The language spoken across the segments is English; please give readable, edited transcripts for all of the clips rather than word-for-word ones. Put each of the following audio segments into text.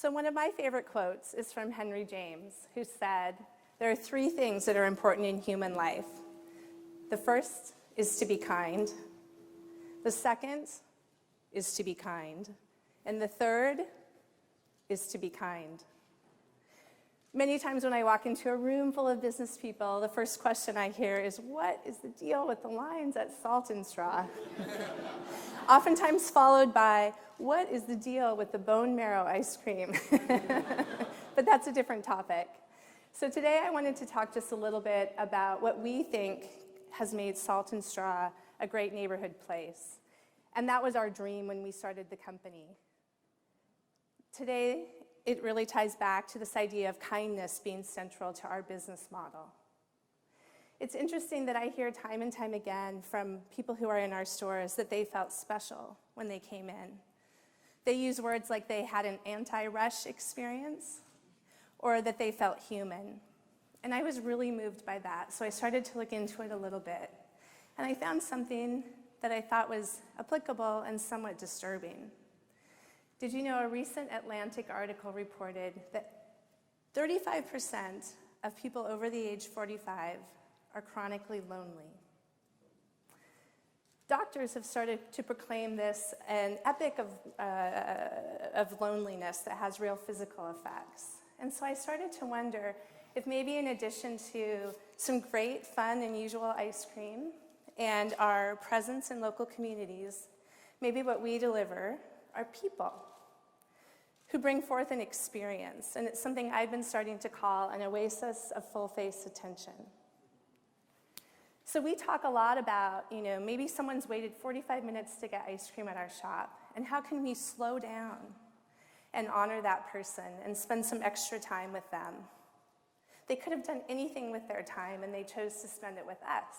So one of my favorite quotes is from Henry James, who said, "There are three things that are important in human life. The first is to be kind. The second is to be kind. And the third is to be kind." Many times when I walk into a room full of business people, the first question I hear is, "What is the deal with the lines at Salt and Straw?" Oftentimes followed by, "What is the deal with the bone marrow ice cream?" But that's a different topic. So today I wanted to talk just a little bit about what we think has made Salt and Straw a great neighborhood place. And that was our dream when we started the company. Today, it really ties back to this idea of kindness being central to our business model. It's interesting that I hear time and time again from people who are in our stores that they felt special when they came in. They use words like they had an anti-rush experience or that they felt human. And I was really moved by that, so I started to look into it a little bit. And I found something that I thought was applicable and somewhat disturbing. Did you know a recent Atlantic article reported that 35% of people over the age 45 are chronically lonely? Doctors have started to proclaim this an epic of loneliness that has real physical effects. And so I started to wonder if maybe in addition to some great, fun, and usual ice cream and our presence in local communities, maybe what we deliver are people who bring forth an experience. And it's something I've been starting to call an oasis of full-face attention. So we talk a lot about, maybe someone's waited 45 minutes to get ice cream at our shop, and how can we slow down and honor that person and spend some extra time with them? They could have done anything with their time, and they chose to spend it with us.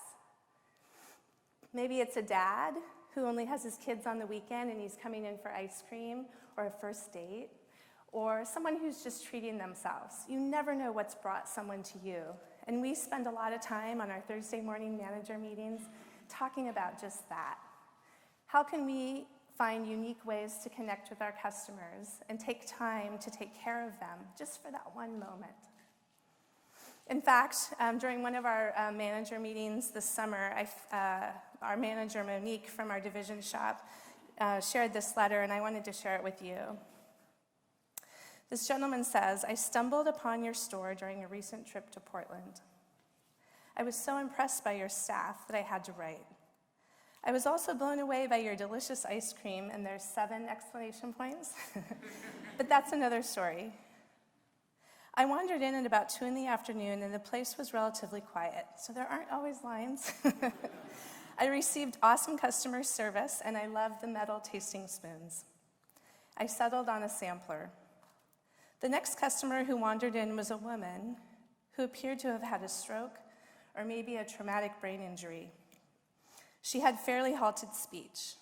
Maybe it's a dad who only has his kids on the weekend and he's coming in for ice cream or a first date, or someone who's just treating themselves. You never know what's brought someone to you. And we spend a lot of time on our Thursday morning manager meetings talking about just that. How can we find unique ways to connect with our customers and take time to take care of them just for that one moment? In fact, during one of our manager meetings this summer, our manager, Monique, from our division shop, shared this letter, and I wanted to share it with you. This gentleman says, "I stumbled upon your store during a recent trip to Portland. I was so impressed by your staff that I had to write. I was also blown away by your delicious ice cream," and there's 7 exclamation points. But that's another story. "I wandered in at about 2 in the afternoon, and the place was relatively quiet, so there aren't always lines. I received awesome customer service, and I loved the metal tasting spoons. I settled on a sampler. The next customer who wandered in was a woman who appeared to have had a stroke or maybe a traumatic brain injury. She had fairly halted speech.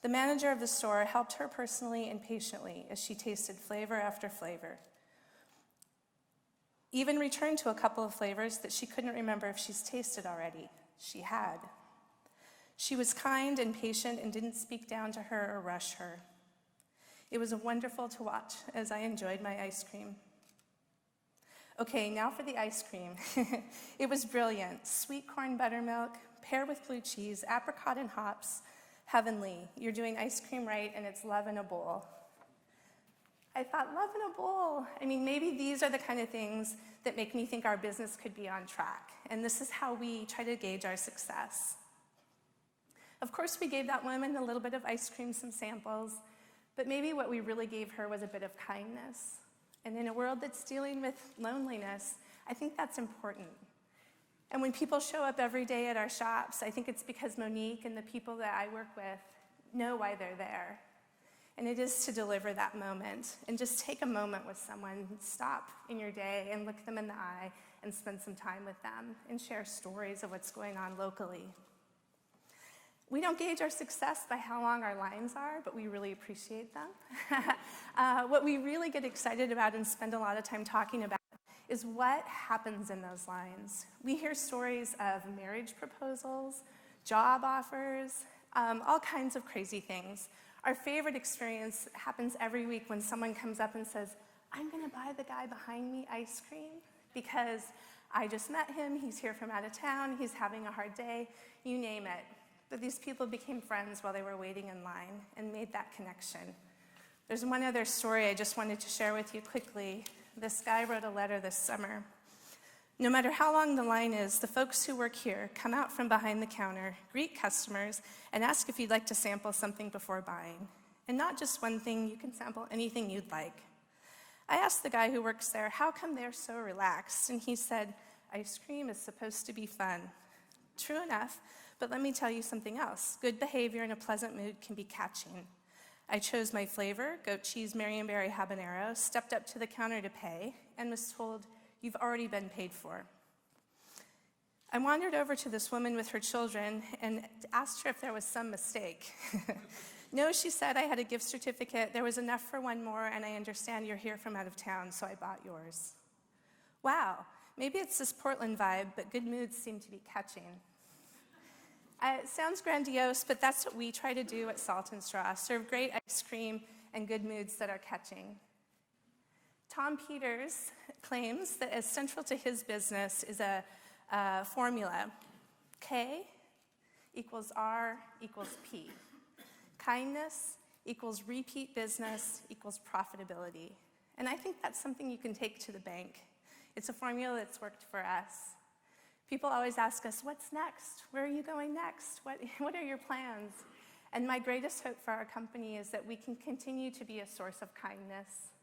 The manager of the store helped her personally and patiently as she tasted flavor after flavor. Even returned to a couple of flavors that she couldn't remember if she's tasted already. She had. She was kind and patient and didn't speak down to her or rush her. It was wonderful to watch as I enjoyed my ice cream." Okay, now for the ice cream. It was brilliant. Sweet corn buttermilk, paired with blue cheese, apricot and hops. Heavenly. You're doing ice cream right, and it's love in a bowl. I thought, love in a bowl. Maybe these are the kind of things that make me think our business could be on track. And this is how we try to gauge our success. Of course, we gave that woman a little bit of ice cream, some samples, but maybe what we really gave her was a bit of kindness. And in a world that's dealing with loneliness, I think that's important. And when people show up every day at our shops, I think it's because Monique and the people that I work with know why they're there. And it is to deliver that moment and just take a moment with someone, stop in your day and look them in the eye and spend some time with them and share stories of what's going on locally. We don't gauge our success by how long our lines are, but we really appreciate them. What we really get excited about and spend a lot of time talking about is what happens in those lines. We hear stories of marriage proposals, job offers, all kinds of crazy things. Our favorite experience happens every week when someone comes up and says, I'm going to buy the guy behind me ice cream because I just met him, he's here from out of town, he's having a hard day, you name it. But these people became friends while they were waiting in line and made that connection. There's one other story I just wanted to share with you quickly. This guy wrote a letter this summer. No matter how long the line is, the folks who work here come out from behind the counter, greet customers, and ask if you'd like to sample something before buying. And not just one thing, you can sample anything you'd like. I asked the guy who works there, how come they're so relaxed? And he said, ice cream is supposed to be fun. True enough, but let me tell you something else. Good behavior in a pleasant mood can be catching. I chose my flavor, goat cheese Marionberry habanero, stepped up to the counter to pay, and was told, you've already been paid for. I wandered over to this woman with her children and asked her if there was some mistake. No, she said, I had a gift certificate, there was enough for one more, and I understand you're here from out of town, so I bought yours. Wow, maybe it's this Portland vibe, but good moods seem to be catching. It sounds grandiose, but that's what we try to do at Salt and Straw, serve great ice cream and good moods that are catching. Tom Peters claims that as central to his business is a formula. K equals R equals P. Kindness equals repeat business equals profitability. And I think that's something you can take to the bank. It's a formula that's worked for us. People always ask us, what's next? Where are you going next? What are your plans? And my greatest hope for our company is that we can continue to be a source of kindness,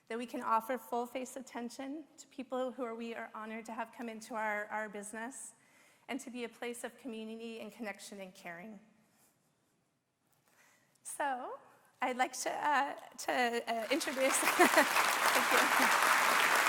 that we can offer full-face attention to people who we are honored to have come into our business, and to be a place of community and connection and caring. So, I'd like to introduce, thank you.